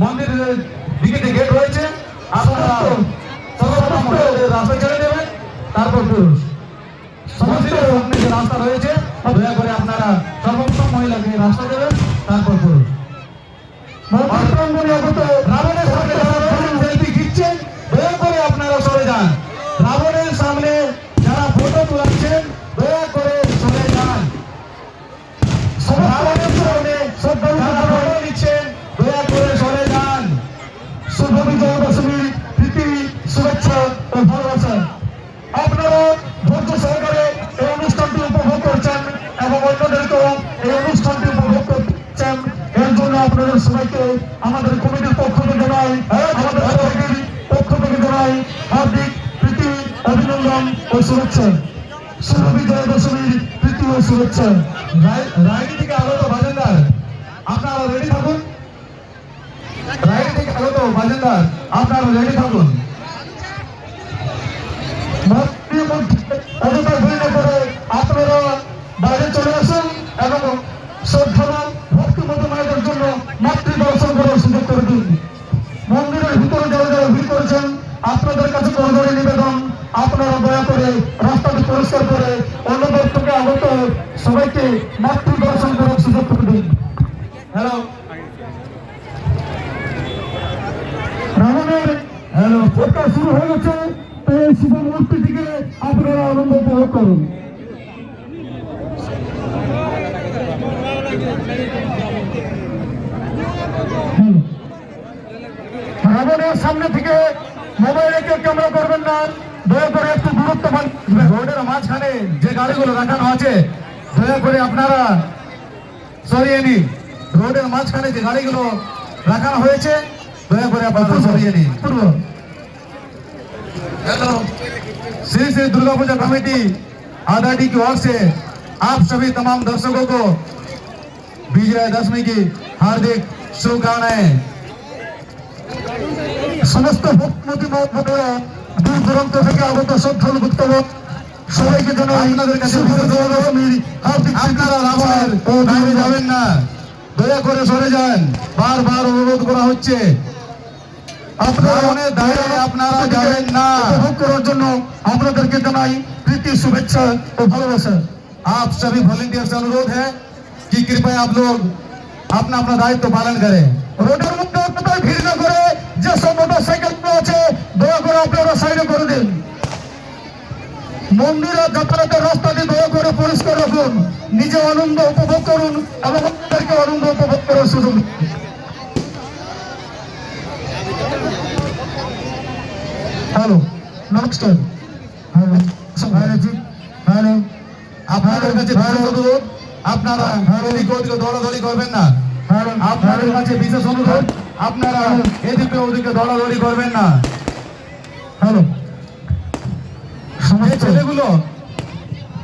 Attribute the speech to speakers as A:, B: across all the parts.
A: মন্দিরের দিকে যে গেট রয়েছে আপনারা সর্বপ্রথম মহিলাদের রাস্তা ছেড়ে দেবেন, তারপর পুরুষ। মন্দিরের সামনে যে রাস্তা রয়েছে দয়া করে আপনারা সর্বপ্রথম মহিলাকে রাস্তা দেবেন, তারপর পুরুষ। রাবণের সামনে যারা সেলফি খিচ্ছেন দয়া করে আপনারা সরে যান। রাবণের সামনে যারা ফটো তোলাচ্ছেন দয়া করে সরে যান। রাবণের সামনে যারা ফটো নিচ্ছেন দয়া করে সরে যান। শুভ বিজয়া দশমীর প্রীতি, শুভেচ্ছা ও ভালোবাসা। আপনারা ধৈর্য সহকারে এই অনুষ্ঠানটি উপভোগ করছেন এবং অন্যদেরকেও এই অনুষ্ঠানটি উপভোগ করছেন, এর জন্য আপনাদের সবাইকে আমাদের কমিটির পক্ষ থেকে জানাই, আমাদের পক্ষ থেকে জানাই হার্দিক প্রীতি, অভিনন্দন ও শুভেচ্ছা। শুভ বিজয়া দশমীর প্রীতি ও শুভেচ্ছা। রাইডি থেকে আগত বাজেন্দার আপনারা রেডি থাকুন। রাইডি থেকে আগত বাজেন্দার আপনারা রেডি থাকুন। অযথা ভিড় করে আপনারা বাইরে চলে আসুন এবং শ্রদ্ধাবান ভক্তিমত মায়েদের জন্য মাতৃ দর্শন করার সুযোগ করে দিন। মন্দিরের ভিতরে যারা যারা ভিড় করেছেন আপনাদের কাছে করজোড়ে নিবেদন, আপনারা দয়া করে রাস্তাটি পরিষ্কার করে অন্যদের থেকে আগত সবাইকে মাতৃ দর্শন করার সুযোগ করে দিন। হ্যালো রাবণের প্রকাশ শুরু হয়ে গেছে, এই শুভ মুহূর্তটিকে আপনারা আনন্দ উপভোগ করুন। রাবণের সামনে থেকে মোবাইলে কেউ ক্যামেরা করবেন না, দয়া করে একটু দূরত্ব মানবেন। রোডের মাঝখানে যে গাড়িগুলো রাখানো আছে দয়া করে আপনারা সরিয়ে নিন। রোডের মাঝখানে যে গাড়িগুলো রাখানো হয়েছে দয়া করে আপনারা সরিয়ে নিন। हेलो, श्री श्री दुर्गा पूजा कमेटी आदाडी की ओर से आप सभी तमाम दर्शकों को विजया दशमी की हार्दिक शुभकामनाएं। समस्त भक्तमती মহাপুরুষরা দূর দূরান্ত থেকে আগত শ্রদ্ধালু ভক্তগণ সবাইকে জানাই আপনাদের কাছে বিজয়া দশমীর হার্দিক। আপনারা রাবণের বাইরে যাবেন না, দয়া করে সরে যান, বারবার অনুরোধ করা হচ্ছে। আপনারা অনেক দাঁড়িয়ে আপনারা যাবেন না। উপভোগ করার জন্য আপনাদেরকে জানাই প্রীতি, शुभेच्छा और भालोबासा। आप सभी वॉलंटियर से अनुरोध है कि कृपया आप लोग अपना अपना दायित्व पालन करें। रोडের মধ্যে আপনারা ভিড় না করে যে সব মোটরসাইকেল আছে দয়া করে আপনারা সাইডে করে দিন। মন্দিরে যাতায়াতের রাস্তাটি দয়া করে পরিষ্কার রাখুন, নিজে আনন্দ উপভোগ করুন এবং আপনাদেরকে আনন্দ উপভোগ করার সুযোগ দিন। হ্যালো, নমস্কার। হ্যালো হ্যালো, আপনাদের কাছে অনুরোধ আপনারা এদিকে ওদিকে দৌড়াদৌড়ি করবেন না। আপনাদের কাছে বিশেষ অনুরোধ আপনারা এদিকে ওদিকে দৌড়াদৌড়ি করবেন না। হ্যালো, যে ছেলেগুলো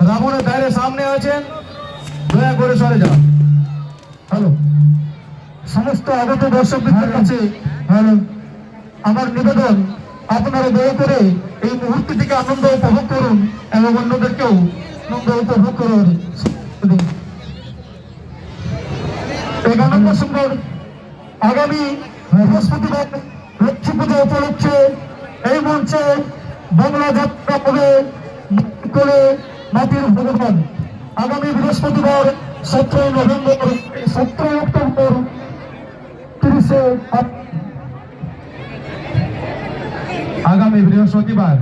A: রাবণের দায়ের সামনে আছেন দয়া করে সরে যান। হ্যালো, সমস্ত আগত দর্শকদের কাছে হ্যালো আমার নিবেদন, আপনারা দয়া করে এই মুহূর্তটিকে আনন্দ উপভোগ করুন এবং অন্যদেরকেও আনন্দ উপভোগ করুন। 11 ডিসেম্বর আগামী বৃহস্পতিবার লক্ষ্মী পূজা উপলক্ষে এই মঞ্চে বাংলা যাত্রা হবে করে মাটির ভগবান। আগামী বৃহস্পতিবার 17 নভেম্বর 17 অক্টোবর 30 আগামী বৃহস্পতিবার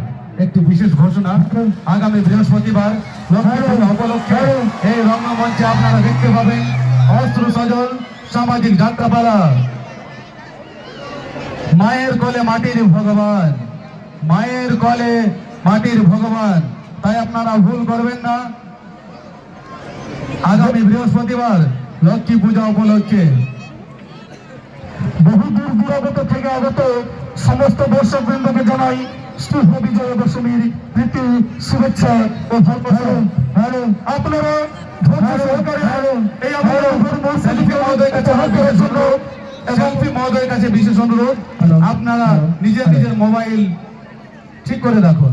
A: একটি বিশেষ ঘোষণা। আগামী বৃহস্পতিবার লক্ষ্মী পূজা উপলক্ষে এই রঙ্গমঞ্চে আপনারা দেখতে পাবেন অস্ত্র সজল সামাজিক যাত্রাপালা। মায়ের কোলে মাটির ভগবান, মায়ের কোলে মাটির ভগবান, তাই আপনারা ভুল করবেন না। আগামী বৃহস্পতিবার লক্ষ্মী পূজা উপলক্ষে বহু দূর দূরাগত থেকে আগত সমস্ত দর্শকবৃন্দকে জানাই শুভ বিজয়া দশমীর প্রীতি, শুভেচ্ছা ও ভালোবাসা। আপনারা ধৈর্য সহকারে এই সেলফি মহোদয়ের কাছে হাত দেওয়ার জন্য সেলফি মহোদয়ের কাছে বিশেষ অনুরোধ, আপনারা নিজের নিজের মোবাইল ঠিক করে রাখুন।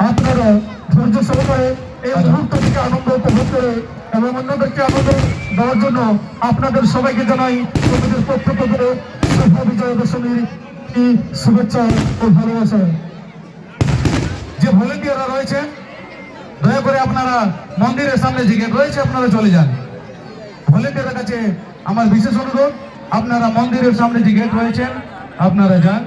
A: আপনারা ধৈর্য সহকারে এই মুহূর্তটিকে আনন্দ উপভোগ করে এবং অন্যদেরকে আনন্দ দেওয়ার জন্য আপনাদের সবাইকে জানাই কমিটির পক্ষ থেকে শুভ বিজয়া দশমীর শুভেচ্ছা ও ভালোবাসা। যে ভলেন্টিয়াররা রয়েছেন দয়া করে আপনারা মন্দিরের সামনে যে গেট রয়েছে আপনারা চলে যান। ভলেন্টিয়ারের কাছে আমার বিশেষ অনুরোধ, আপনারা মন্দিরের সামনে যে গেট রয়েছেন আপনারা যান।